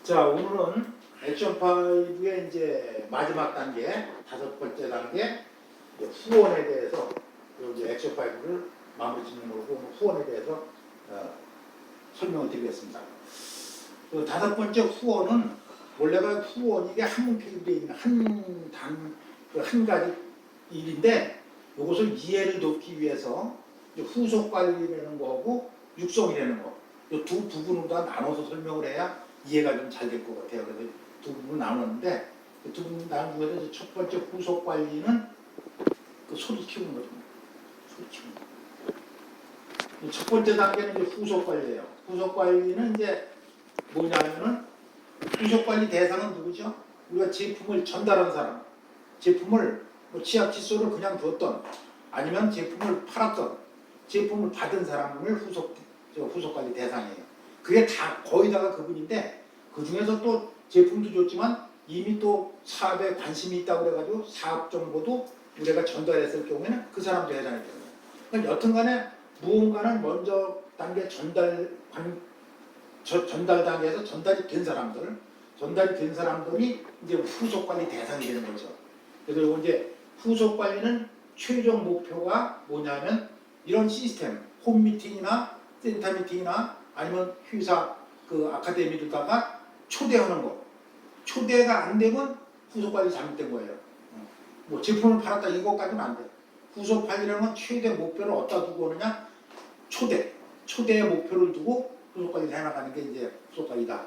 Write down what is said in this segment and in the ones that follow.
자, 오늘은 액션 5의 이제 마지막 단계, 5번째 단계, 이제 후원에 대해서 이제 액션 5를 마무리 짓는 거고 후원에 대해서 설명을 드리겠습니다. 그 5번째 후원은 원래가 후원 이게 한문표로 되어 있는 한 가지 일인데 이것을 이해를 돕기 위해서 후속 관리라는 거하고 육성이라는 거, 이 두 부분으로 다 나눠서 설명을 해야 이해가 좀 잘 될 것 같아요. 그래서 두 부분 나눴는데 그 두 부분 나눈 중에서 첫 번째 후속 관리는 그 소리 키우는 거죠. 소리 키우는 거. 첫 번째 단계는 이제 후속 관리예요. 후속 관리는 이제 뭐냐면은 후속 관리 대상은 누구죠? 우리가 제품을 전달한 사람, 제품을 뭐 치약 칫솔을 그냥 줬던 아니면 제품을 팔았던 제품을 받은 사람을 후속 관리 대상이에요. 그게 다 거의 다가 그분인데 그 중에서 또 제품도 줬지만 이미 또 사업에 관심이 있다고 그래가지고 사업 정보도 우리가 전달했을 경우에는 그 사람도 해당이 되는 거예요. 그러니까 여튼간에 무언가는 먼저 단계 전달 단계에서 전달이 된 사람들이 이제 후속 관리 대상이 되는 거죠. 그래서 이제 후속 관리는 최종 목표가 뭐냐면 이런 시스템, 홈 미팅이나 센터 미팅이나 아니면 회사 그 아카데미로다가 초대하는 거. 초대가 안 되면 후속 관리 잘못된 거예요. 뭐 제품을 팔았다 이거까지는 안 돼. 후속 관리라는 건 최대 목표를 어디다 두고 오느냐? 초대의 목표를 두고 후속 관리를 해나가는 게 이제 후속 관리다.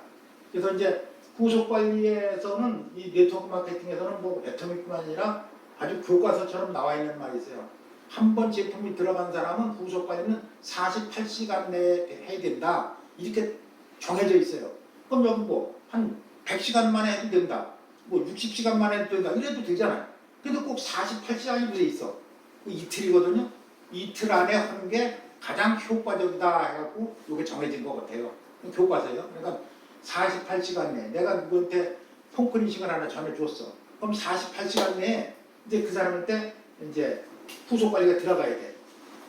그래서 이제 후속 관리에서는 이 네트워크 마케팅에서는 뭐 애터미뿐만 아니라 아주 교과서처럼 나와 있는 말이 있어요. 한 번 제품이 들어간 사람은 후속 관리는 48시간 내에 해야 된다. 이렇게 정해져 있어요. 그럼 여기 뭐 한 100시간 만에 해도 된다. 뭐 60시간 만에 해도 된다. 이래도 되잖아요. 근데 꼭 48시간이 돼 있어. 이틀이거든요. 이틀 안에 하는 게 가장 효과적이다 해갖고 이게 정해진 것 같아요. 교과서예요. 그러니까 48시간 내에 내가 누구한테 폰크리싱을 하나 전해줬어. 그럼 48시간 내에 이제 그 사람한테 이제 후속 관리가 들어가야 돼.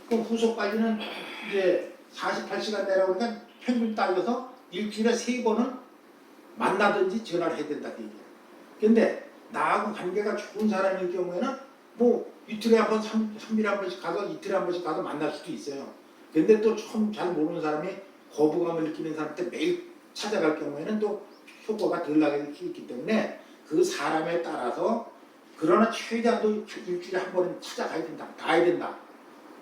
그럼 후속 관리는 이제 48시간 내라고 그러니까 평균 따져서 일주일에 3번은 만나든지 전화를 해야 된다 그 얘기예요. 근데 나하고 관계가 좋은 사람일 경우에는 뭐 이틀에 한 번, 3일에 한 번씩 가서 이틀에 한 번씩 가서 만날 수도 있어요. 근데 또 처음 잘 모르는 사람이 거부감을 느끼는 사람한테 매일 찾아갈 경우에는 또 효과가 덜 나게 될 수 있기 때문에 그 사람에 따라서 그러나 최대한도 일주일에 한 번은 찾아가야 된다. 가야 된다.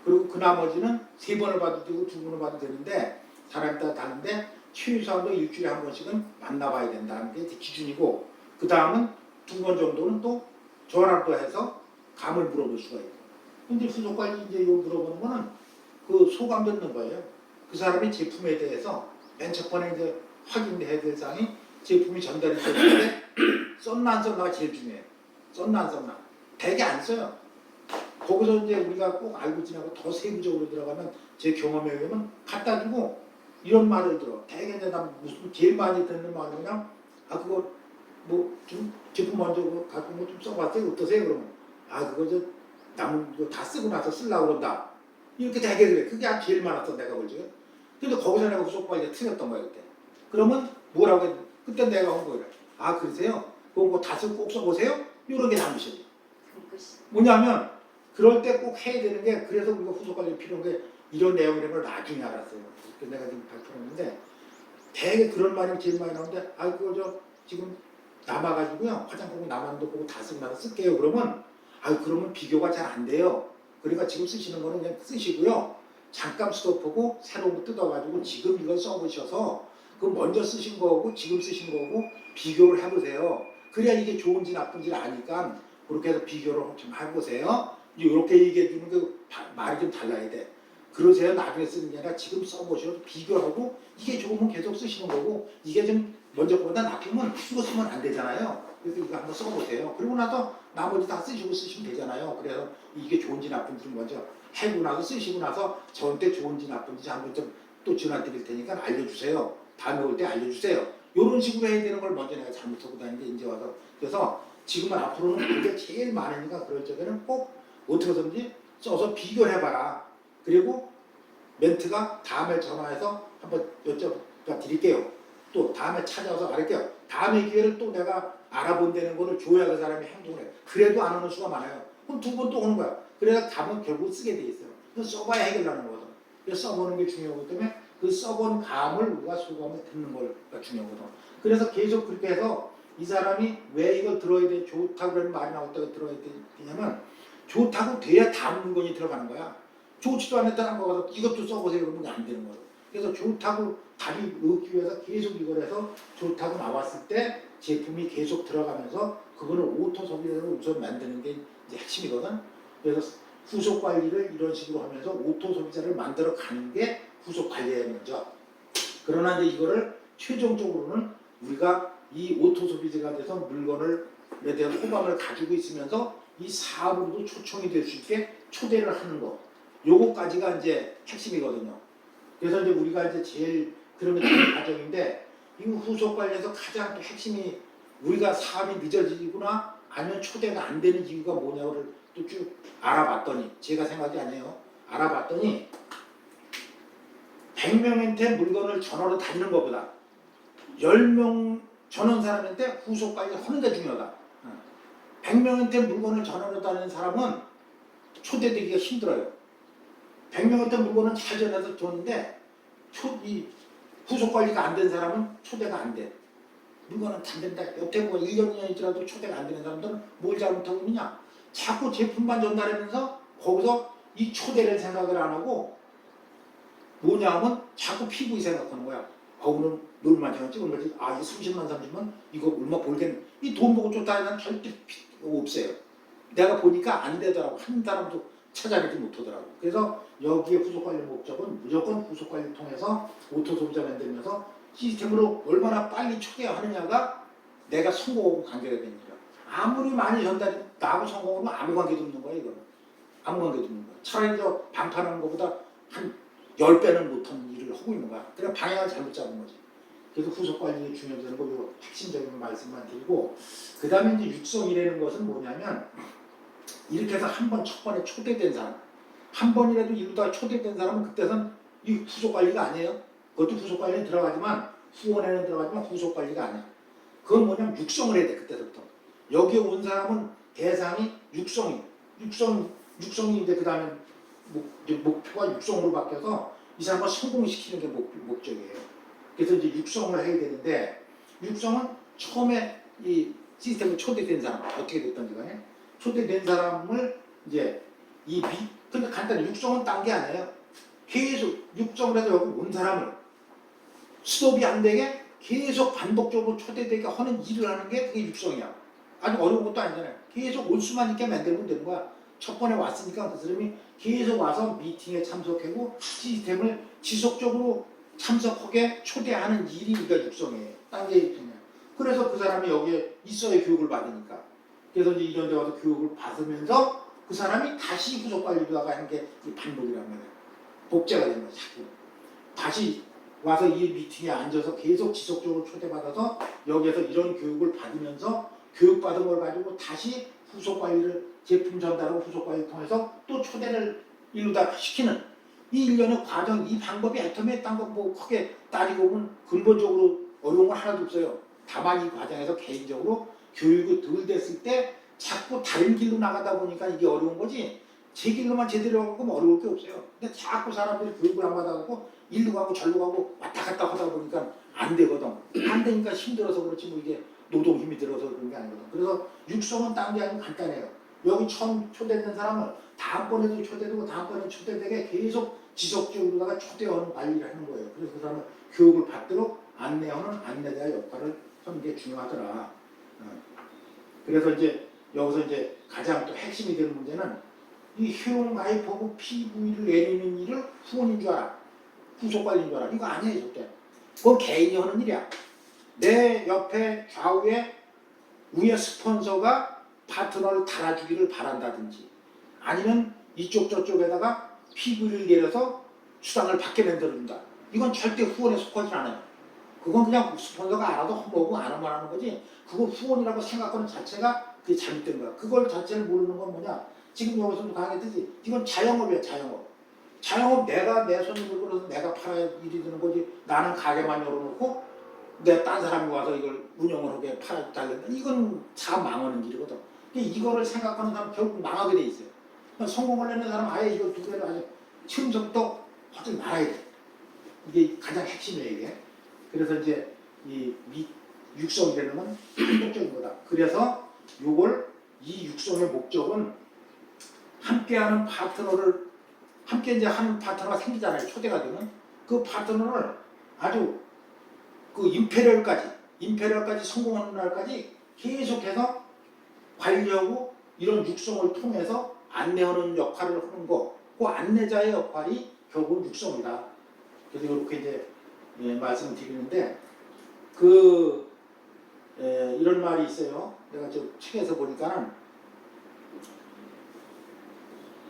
그리고 그 나머지는 3번을 봐도 되고 2번을 봐도 되는데 사람에 따라 다른데 최소한도 일주일에 한 번씩은 만나봐야 된다는 게 기준이고 그 다음은 2번 정도는 또 전화도 해서 감을 물어볼 수가 있고 근데 후속까지 이제 요 물어보는 거는 그 소감 듣는 거예요. 그 사람의 제품에 대해서 맨 첫 번에 이제 확인해야 될 사항이 제품이 전달이 됐을 때 썼나 안 썼나가 제일 중요해요. 썼나 안 썼나. 되게 안 써요. 거기서 이제 우리가 꼭 알고 지나고 더 세부적으로 들어가면 제 경험에 의하면 갖다 주고 이런 말을 들어. 되게 이제 난 무슨 제일 많이 듣는 말은 그냥 그거 뭐 좀 제품 먼저 갖고 뭐 좀 써봤어요. 어떠세요? 그러면 그거 저 남은 거 다 쓰고 나서 쓰려고 그런다. 이렇게 되게 그래. 그게 제일 많았어 내가 볼지. 근데 거기서 내가 후속 관리가 틀렸던 거야 그때. 그러면 뭐라고 했 그때 내가 한 거예요. 그러세요? 그거 다 쓰고 꼭 써보세요? 이런 게 잘못이에요. 뭐냐면 그럴 때 꼭 해야 되는 게 그래서 우리가 후속 관리 필요한 게 이런 내용이라는 걸 나중에 알았어요. 그래서 내가 지금 발표했는데 되게 그런 말이 제일 많이 나오는데 그거 저 지금 남아가지고요 화장품 남았는데 그거 다 쓰고 나서 쓸게요. 그러면 그러면 비교가 잘 안 돼요. 그러니까 지금 쓰시는 거는 그냥 쓰시고요. 잠깐 스톱하고 새로운 거 뜯어가지고 지금 이걸 써보셔서 그 먼저 쓰신 거하고 지금 쓰신 거하고 비교를 해보세요. 그래야 이게 좋은지 나쁜지를 아니까 그렇게 해서 비교를 좀 해보세요. 이렇게 얘기해 주는 게 말이 좀 달라야 돼. 그러세요. 나중에 쓰는 게 아니라 지금 써보셔서 비교하고 이게 좋으면 계속 쓰시는 거고 이게 좀 먼저 거보다 나쁘면 이거 쓰면 안 되잖아요. 그래서 이거 한번 써보세요. 그리고 나서 나머지 다 쓰시고 쓰시면 되잖아요. 그래서 이게 좋은지 나쁜지 먼저 해고 나서 쓰시고 나서 저한테 좋은지 나쁜지 한번 좀 또 전화 드릴 테니까 알려주세요. 다음에 올 때 알려주세요. 이런 식으로 해야 되는 걸 먼저 내가 잘못하고 다니는데 이제 와서 그래서 지금은 앞으로는 그게 제일 많으니까 그럴 적에는 꼭 어떻게든지 써서 비교해봐라. 그리고 멘트가 다음에 전화해서 한번 여쭤봐 드릴게요. 또 다음에 찾아와서 가르쳐. 다음에 기회를 또 내가 알아본다는 거를 줘야 그 사람이 행동을 해. 그래도 안 오는 수가 많아요. 그럼 두 번 또 오는 거야. 그래서 감은 결국 쓰게 돼 있어요. 그래서 써봐야 해결하는 거거든. 그래서 써보는 게 중요하기 때문에 그 써본 감을 우리가 소감을 듣는 거가 중요하거든. 그래서 계속 그렇게 해서 이 사람이 왜 이걸 들어야 돼? 좋다고 그런 말이 나올 때가 들어야 되냐면 좋다고 돼야 다음 물건이 들어가는 거야. 좋지도 않았다는 거 가서 이것도 써보세요. 그러면 안 되는 거예요. 그래서 좋다고 답이 얻기 위해서 계속 이걸 해서 좋다고 나왔을 때 제품이 계속 들어가면서 그거는 오토 소비자로 우선 만드는 게 이제 핵심이거든. 그래서 후속 관리를 이런 식으로 하면서 오토 소비자를 만들어 가는 게 후속 관리의 먼저. 그러나 이제 이거를 최종적으로는 우리가 이 오토 소비자가 돼서 물건을 에 대한 호감을 가지고 있으면서 이 사업으로도 초청이 될 수 있게 초대를 하는 거. 요거까지가 이제 핵심이거든요. 그래서 이제 우리가 이제 제일 그러면 되는 과정인데 이 후속 관리에서 가장 또 핵심이 우리가 사업이 늦어지거나 아니면 초대가 안 되는 이유가 뭐냐고를 또 쭉 알아봤더니 제가 생각이 아니에요. 알아봤더니 100명한테 물건을 전화로 다니는 것보다 10명 전원 사람한테 후속 관리를 하는 게 중요하다. 100명한테 물건을 전화로 다니는 사람은 초대되기가 힘들어요. 100명한테 물건은 잘 전해서 줬는데 이 후속 관리가 안 된 사람은 초대가 안 돼. 물건은 안 된다. 여태 뭐 1년, 2년 있더라도 초대가 안 되는 사람들은 뭘 잘못하고 있느냐. 자꾸 제품만 전달하면서 거기서 이 초대를 생각을 안 하고 뭐냐 하면 자꾸 PV 생각하는 거야. 오늘 얼마 전에 찍은 거지. 아, 이거 30만, 30만 이거 얼마 벌겠네. 이 돈 보고 쫓아다니는 절대 없어요. 내가 보니까 안 되더라고. 한 사람도 찾아내지 못하더라고. 그래서 여기에 후속관리 목적은 무조건 후속관리를 통해서 오토소비자 만들면서 시스템으로 얼마나 빨리 초대하느냐가 내가 성공하고 관계가 되는 거야. 아무리 많이 전달이 나하고 성공하면 아무 관계도 없는 거야. 이거는. 아무 관계도 없는 거야. 차라리 저 방판하는 것보다 한 10배는 못한 일을 하고 있는 거야. 그냥 방향을 잘못 잡은 거지. 그래서 후속관리가 중요하다는 거, 요 핵심적인 말씀만 드리고, 그 다음에 이제 육성이라는 것은 뭐냐면, 이렇게 해서 한 번 첫 번에 초대된 사람, 한 번이라도 이루다가 초대된 사람은 그때선 이 후속관리가 아니에요. 그것도 후속관리에 들어가지만, 후원에는 들어가지만 후속관리가 아니야. 그건 뭐냐면 육성을 해야 돼, 그때부터. 여기에 온 사람은 대상이 육성인데 그 다음에 목표가 육성으로 바뀌어서 이 사람을 성공시키는 게 목적이에요. 그래서 이제 육성을 해야 되는데 육성은 처음에 이 시스템에 초대된 사람 어떻게 됐던지 간에 초대된 사람을 이제 근데 간단히 육성은 딴 게 아니에요. 계속 육성을 해서 여기 온 사람을 스톱이 안 되게 계속 반복적으로 초대되게 하는 일을 하는 게 그게 육성이야. 아주 어려운 것도 아니잖아요. 계속 올 수만 있게 만들면 되는 거야. 첫 번에 왔으니까 그 사람이 계속 와서 미팅에 참석하고 시스템을 지속적으로 참석하게 초대하는 일이 우리가 육성이에요. 딴 게 육성이야. 그래서 그 사람이 여기에 있어야 교육을 받으니까. 그래서 이제 이런 데 와서 교육을 받으면서 그 사람이 다시 후속 관리하다가 하는 게 반복이란 말이에요. 복제가 되는 거야. 자꾸. 다시 와서 이 미팅에 앉아서 계속 지속적으로 초대받아서 여기에서 이런 교육을 받으면서 교육받은 걸 가지고 다시 후속 관리를 제품 전달하고 후속 관리를 통해서 또 초대를 이루다 시키는 이 일련의 과정, 이 방법이 애터미에 딴 거 뭐 크게 따지고 보면 근본적으로 어려운 건 하나도 없어요. 다만 이 과정에서 개인적으로 교육이 덜 됐을 때 자꾸 다른 길로 나가다 보니까 이게 어려운 거지 제 길로만 제대로 가고 어려울 게 없어요. 근데 자꾸 사람들이 교육을 안 받아가고 일로 가고 절로 가고 왔다 갔다 하다 보니까 안 되거든. 안 되니까 힘들어서 그렇지 뭐 이게 노동 힘이 들어서 그런 게 아니거든. 그래서 육성은 딴 게 아니고 간단해요. 여기 처음 초대된 사람을 다음번에도 초대되고 다음번에 초대되게 계속 지속적으로다가 초대하는 관리를 하는 거예요. 그래서 그 사람은 교육을 받도록 안내하는 안내자의 역할을 하는 게 중요하더라. 그래서 이제 여기서 이제 가장 또 핵심이 되는 문제는 이 회원 가입하고 PV를 내리는 일을 후원인 줄 알아. 후속 관리인 줄 알아. 이거 아니에요, 절대. 그건 개인이 하는 일이야. 내 옆에 좌우에 위에 스폰서가 파트너를 달아주기를 바란다든지 아니면 이쪽 저쪽에다가 PV를 내려서 수당을 받게 만들어준다. 이건 절대 후원에 속하지 않아요. 그건 그냥 스폰서가 알아도 허먹고 안 하면 하는 거지 그걸 후원이라고 생각하는 자체가 그게 잘못된 거야. 그걸 자체를 모르는 건 뭐냐. 지금 여기서도 강의했듯이 이건 자영업이야. 자영업 내가 내 손님을 끌어서 내가 팔아야 일이 되는 거지 나는 가게만 열어놓고 내 딴 사람이 와서 이걸 운영을 하게 팔아달라는 이건 다 망하는 일이거든. 이거를 생각하는 사람 결국 망하게 돼 있어요. 성공을 하는 사람 아예 이걸 두 개를 아주 처음부터 하지 말아야 돼. 이게 가장 핵심이에요, 이게. 그래서 이제 이 육성이라는 건 목적인 거다. 그래서 이 육성의 목적은 함께하는 파트너를 함께 이제 하는 파트너가 생기잖아요. 초대가 되면 그 파트너를 아주 그 임페리얼까지 성공하는 날까지 계속해서 관리하고 이런 육성을 통해서 안내하는 역할을 하는 거, 그 안내자의 역할이 결국 육성이다. 그래서 이렇게 이제 말씀드리는데 이런 말이 있어요. 내가 저 책에서 보니까는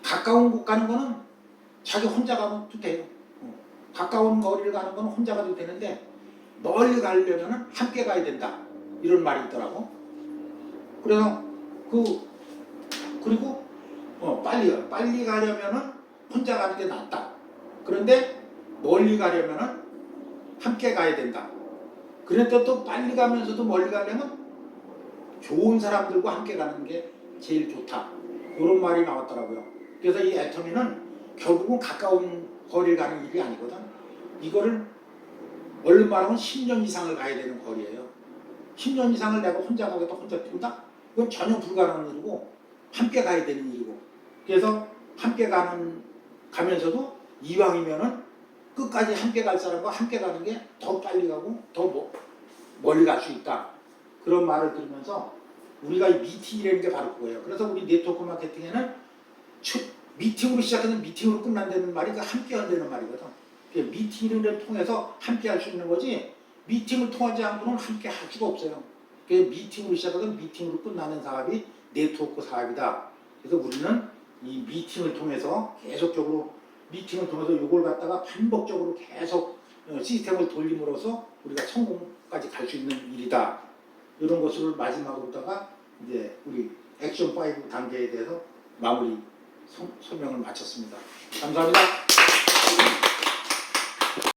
가까운 곳 가는 거는 자기 혼자 가도 돼요. 가까운 거리를 가는 거는 혼자 가도 되는데 멀리 가려면 함께 가야 된다. 이런 말이 있더라고. 그래서 그리고 빨리 가려면은 혼자 가는 게 낫다. 그런데 멀리 가려면은 함께 가야 된다. 그런데 또 빨리 가면서도 멀리 가려면 좋은 사람들과 함께 가는 게 제일 좋다. 이런 말이 나왔더라고요. 그래서 이 애터미는 결국은 가까운 거리를 가는 일이 아니거든. 이거를 얼른 말하면 10년 이상을 가야 되는 거리예요. 10년 이상을 내가 혼자 가겠다, 혼자 뛴다? 이건 전혀 불가능한 일이고 함께 가야 되는 일이고. 그래서 함께 가면서도 이왕이면은 끝까지 함께 갈 사람과 함께 가는 게 더 빨리 가고 더 멀리 갈 수 있다. 그런 말을 들으면서 우리가 이 미팅이라는 게 바로 그거예요. 그래서 우리 네트워크 마케팅에는 미팅으로 시작해서 미팅으로 끝난다는 말이 함께 한다는 말이거든. 미팅을 통해서 함께 할 수 있는 거지 미팅을 통하지 않고는 함께 할 수가 없어요. 미팅으로 시작해서 미팅으로 끝나는 사업이 네트워크 사업이다. 그래서 우리는 이 미팅을 통해서 계속적으로 미팅을 통해서 이걸 갖다가 반복적으로 계속 시스템을 돌림으로써 우리가 성공까지 갈 수 있는 일이다. 이런 것을 마지막으로다가 이제 우리 액션 5 단계에 대해서 마무리 설명을 마쳤습니다. 감사합니다.